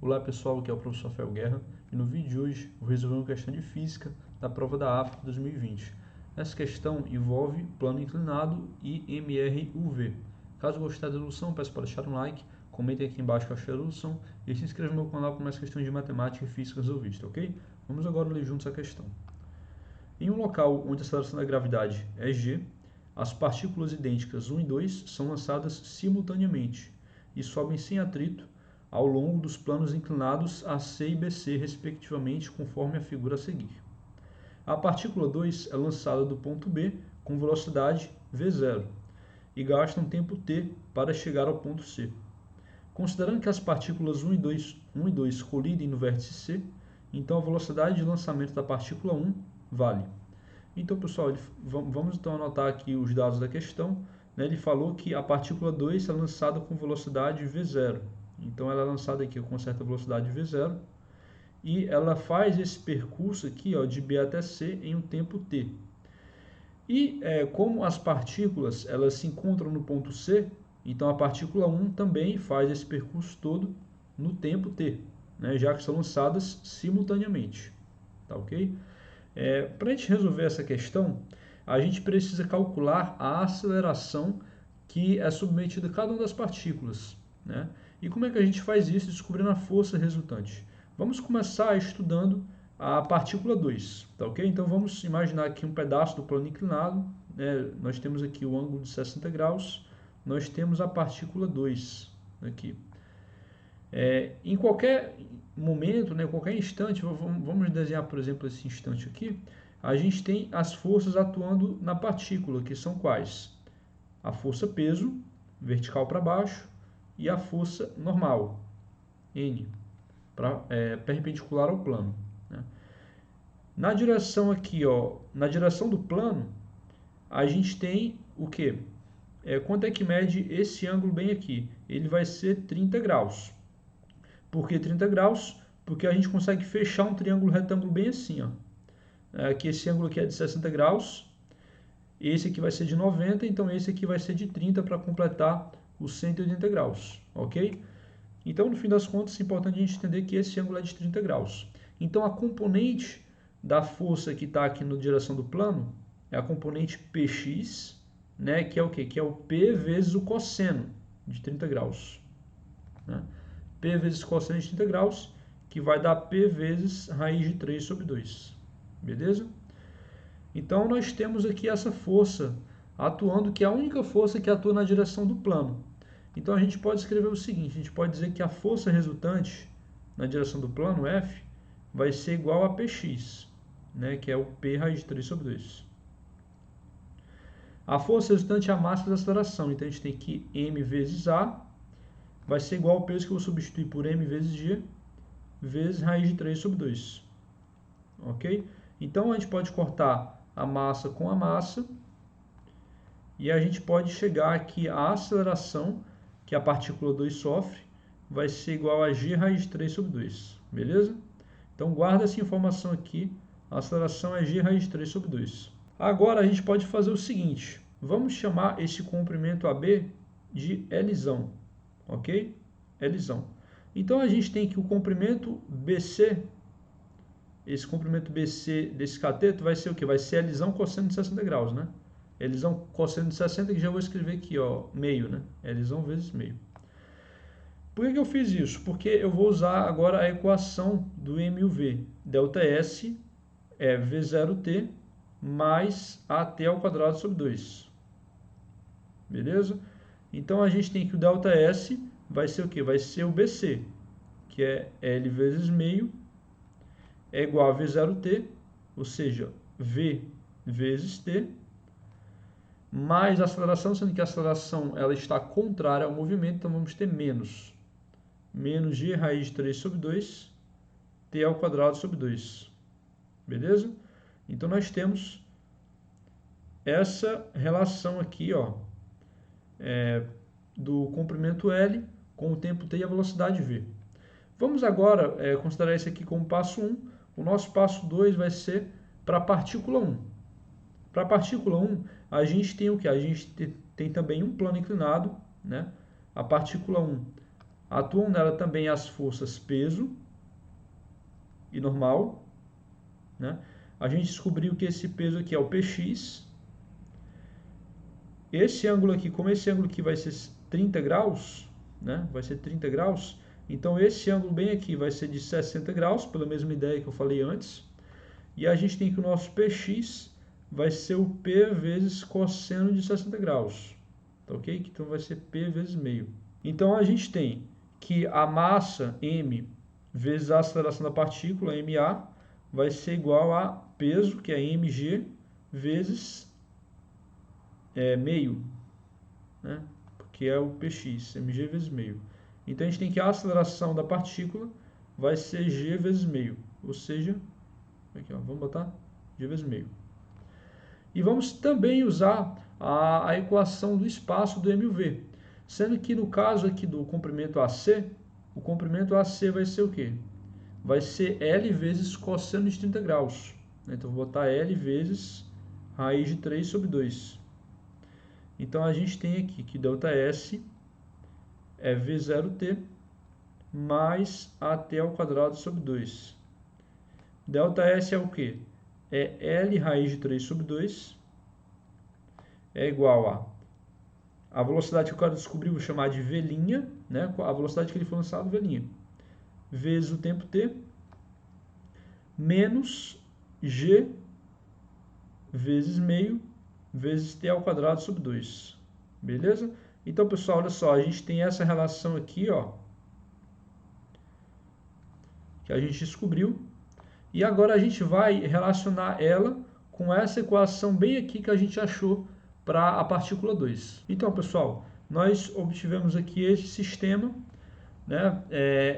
Olá pessoal, aqui é o professor Rafael Guerra e no vídeo de hoje vou resolver uma questão de física da prova da AFA 2020. Essa questão envolve plano inclinado e MRUV. Caso gostar da resolução, peço para deixar um like, comentem aqui embaixo que achou a resolução e se inscreva no meu canal com mais questões de matemática e física resolvistas, ok? Vamos agora ler juntos a questão. Em um local onde a aceleração da gravidade é g, as partículas idênticas 1 e 2 são lançadas simultaneamente e sobem sem atrito ao longo dos planos inclinados AC e BC, respectivamente, conforme a figura a seguir. A partícula 2 é lançada do ponto B com velocidade v0 e gasta um tempo t para chegar ao ponto C. Considerando que as partículas 1 e 2 colidem no vértice C, então a velocidade de lançamento da partícula 1 vale. Então, pessoal, vamos então anotar aqui os dados da questão. Ele falou que a partícula 2 é lançada com velocidade v0. Então, ela é lançada aqui com certa velocidade v0 e ela faz esse percurso aqui, ó, de B até C em um tempo t. E como as partículas elas se encontram no ponto C, então a partícula 1 também faz esse percurso todo no tempo t, né, já que são lançadas simultaneamente. Tá ok? Para a gente resolver essa questão, a gente precisa calcular a aceleração que é submetida a cada uma das partículas, né? E como é que a gente faz isso? Descobrindo a força resultante. Vamos começar estudando a partícula 2, tá ok? Então vamos imaginar aqui um pedaço do plano inclinado, né? Nós temos aqui o ângulo de 60 graus, nós temos a partícula 2 aqui. Em qualquer momento, né, em qualquer instante, vamos desenhar, por exemplo, esse instante aqui, a gente tem as forças atuando na partícula, que são quais? A força peso, vertical para baixo, e a força normal, N, perpendicular ao plano, né? Na direção aqui, ó, na direção do plano, a gente tem o quê? Quanto é que mede esse ângulo bem aqui? Ele vai ser 30 graus. Por que 30 graus? Porque a gente consegue fechar um triângulo retângulo bem assim, ó. Aqui esse ângulo aqui é de 60 graus, esse aqui vai ser de 90, então esse aqui vai ser de 30 para completar os 180 graus, ok? Então, no fim das contas, é importante a gente entender que esse ângulo é de 30 graus. Então, a componente da força que está aqui na direção do plano é a componente Px, né, que é o quê? Que é o P vezes o cosseno de 30 graus, né? P vezes cosseno de 30 graus, que vai dar P vezes raiz de 3 sobre 2. Beleza? Então, nós temos aqui essa força atuando, que é a única força que atua na direção do plano. Então, a gente pode escrever o seguinte, a gente pode dizer que a força resultante na direção do plano, F, vai ser igual a Px, né, que é o P raiz de 3 sobre 2. A força resultante é a massa da aceleração, então a gente tem que M vezes A vai ser igual ao peso que eu vou substituir por m vezes g, vezes raiz de 3 sobre 2. Ok? Então, a gente pode cortar a massa com a massa, e a gente pode chegar aqui à aceleração que a partícula 2 sofre, vai ser igual a g raiz de 3 sobre 2. Beleza? Então, guarda essa informação aqui, a aceleração é g raiz de 3 sobre 2. Agora, a gente pode fazer o seguinte, vamos chamar esse comprimento AB de Lzão. Ok? Lzão. Então, a gente tem que o comprimento BC, esse comprimento BC desse cateto vai ser o quê? Vai ser Lzão cosseno de 60 graus, né? Lzão cosseno de 60, que já vou escrever aqui, ó, meio, né? Lzão vezes meio. Por que eu fiz isso? Porque eu vou usar agora a equação do M e o V. ΔS é V0T mais AT ao quadrado sobre 2. Beleza? Então, a gente tem que o ΔS vai ser o quê? Vai ser o BC, que é L vezes meio, é igual a V0T, ou seja, V vezes T, mais a aceleração, sendo que a aceleração ela está contrária ao movimento, então vamos ter menos G raiz de 3 sobre 2, T ao quadrado sobre 2. Beleza? Então, nós temos essa relação aqui, ó, do comprimento L com o tempo t e a velocidade v. Vamos agora considerar isso aqui como passo 1. O nosso passo 2 vai ser para a partícula 1. Para a partícula 1, a gente tem o que? A gente tem também um plano inclinado, né? A partícula 1 Atuam nela também as forças peso e normal, né? A gente descobriu que esse peso aqui é o Px. Esse ângulo aqui, como esse ângulo aqui vai ser 30 graus, né? Vai ser 30 graus, então esse ângulo bem aqui vai ser de 60 graus, pela mesma ideia que eu falei antes. E a gente tem que o nosso Px vai ser o P vezes cosseno de 60 graus, tá ok? Então vai ser P vezes meio. Então a gente tem que a massa m vezes a aceleração da partícula, ma, vai ser igual a peso, que é mg, vezes meio, né? Porque é o px, mg vezes meio. Então a gente tem que a aceleração da partícula vai ser g vezes meio, ou seja, aqui, ó, vamos botar g vezes meio. E vamos também usar a equação do espaço do MUV, sendo que no caso aqui do comprimento AC, o comprimento AC vai ser o quê? Vai ser L vezes cosseno de 30 graus. Então vou botar L vezes raiz de 3 sobre 2. Então a gente tem aqui que ΔS é V0t mais AT ao quadrado sobre 2. ΔS é o quê? É L raiz de 3 sobre 2 é igual a velocidade que o cara descobriu, vou chamar de V', né? A velocidade que ele foi lançado, V', vezes o tempo t, menos g vezes meio, vezes t ao quadrado sobre 2. Beleza? Então, pessoal, olha só, a gente tem essa relação aqui, ó, que a gente descobriu. E agora a gente vai relacionar ela com essa equação bem aqui que a gente achou para a partícula 2. Então, pessoal, nós obtivemos aqui esse sistema, né?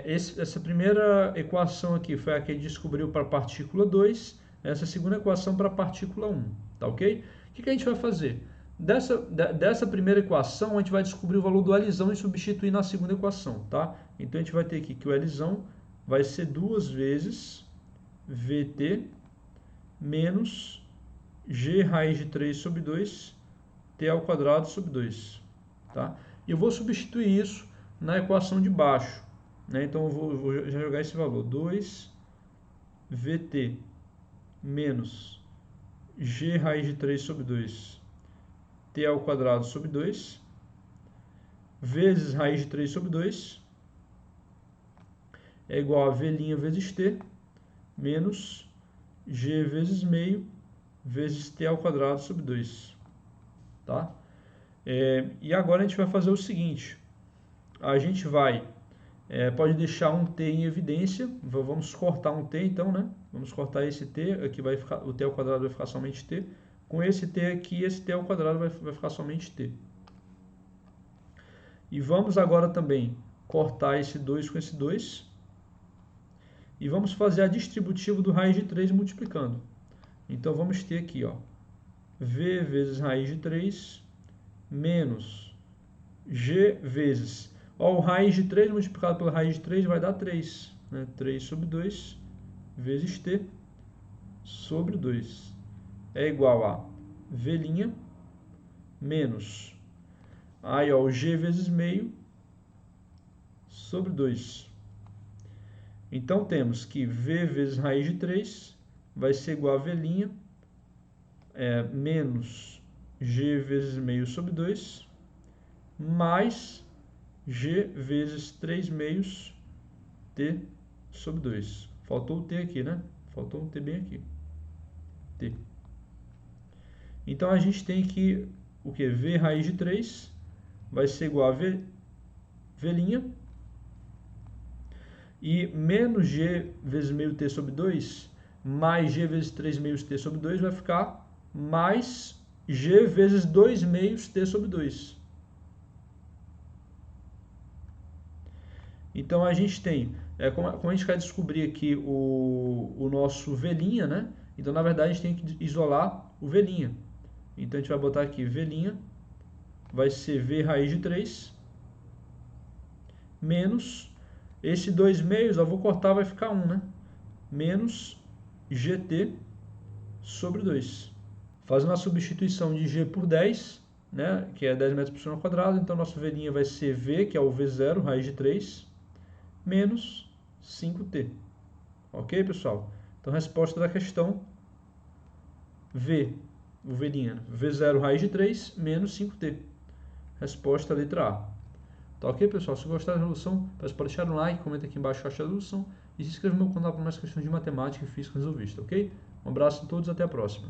Essa primeira equação aqui foi a que a gente descobriu para a partícula 2, essa segunda equação para a partícula 1, tá ok? O que a gente vai fazer? Dessa primeira equação, a gente vai descobrir o valor do Lzão e substituir na segunda equação, tá? Então, a gente vai ter aqui que o Lzão vai ser 2 vezes Vt menos g raiz de 3 sobre 2 t ao quadrado sobre 2, tá? E eu vou substituir isso na equação de baixo, né? Então eu vou já jogar esse valor, 2 Vt menos g raiz de 3 sobre 2 t ao quadrado sobre 2 vezes raiz de 3 sobre 2 é igual a V' vezes t menos g vezes meio vezes t ao quadrado sobre 2, tá? E agora a gente vai fazer o seguinte, a gente vai, pode deixar um t em evidência, vamos cortar um t então, né? Vamos cortar esse t, aqui vai ficar, o t ao quadrado vai ficar somente t, com esse t aqui, esse t ao quadrado vai ficar somente t. E vamos agora também cortar esse 2 com esse 2, e vamos fazer a distributiva do raiz de 3 multiplicando. Então, vamos ter aqui, ó, v vezes raiz de 3 menos g vezes... Ó, o raiz de 3 multiplicado pela raiz de 3 vai dar 3. Né? 3 sobre 2 vezes t sobre 2 é igual a v' menos... Aí, ó, o g vezes meio sobre 2. Então, temos que v vezes raiz de 3 vai ser igual a v' menos g vezes meio sobre 2 mais g vezes 3 meios t sobre 2. Faltou o t aqui, né? Faltou um t bem aqui. T. Então, a gente tem que o que? V raiz de 3 vai ser igual a v' e menos g vezes meio t sobre 2 mais g vezes 3 meios t sobre 2 vai ficar mais g vezes 2 meios t sobre 2. Então, a gente tem, como a gente quer descobrir aqui o nosso V', né? Então, na verdade, a gente tem que isolar o V'. Então, a gente vai botar aqui V' vai ser V raiz de 3 menos, esse 2 meios, eu vou cortar, vai ficar 1, né? Menos GT sobre 2. Fazendo a substituição de G por 10, né? Que é 10 metros por segundo ao quadrado, então nosso V' vai ser V, que é o V0, raiz de 3, menos 5t. Ok, pessoal? Então, resposta da questão V, o V0 raiz de 3 menos 5t. Resposta letra A. Tá ok, pessoal? Se gostar da resolução, peço para deixar um like, comenta aqui embaixo a resolução e se inscreva no meu canal para mais questões de matemática e física resolvista, ok? Um abraço a todos e até a próxima.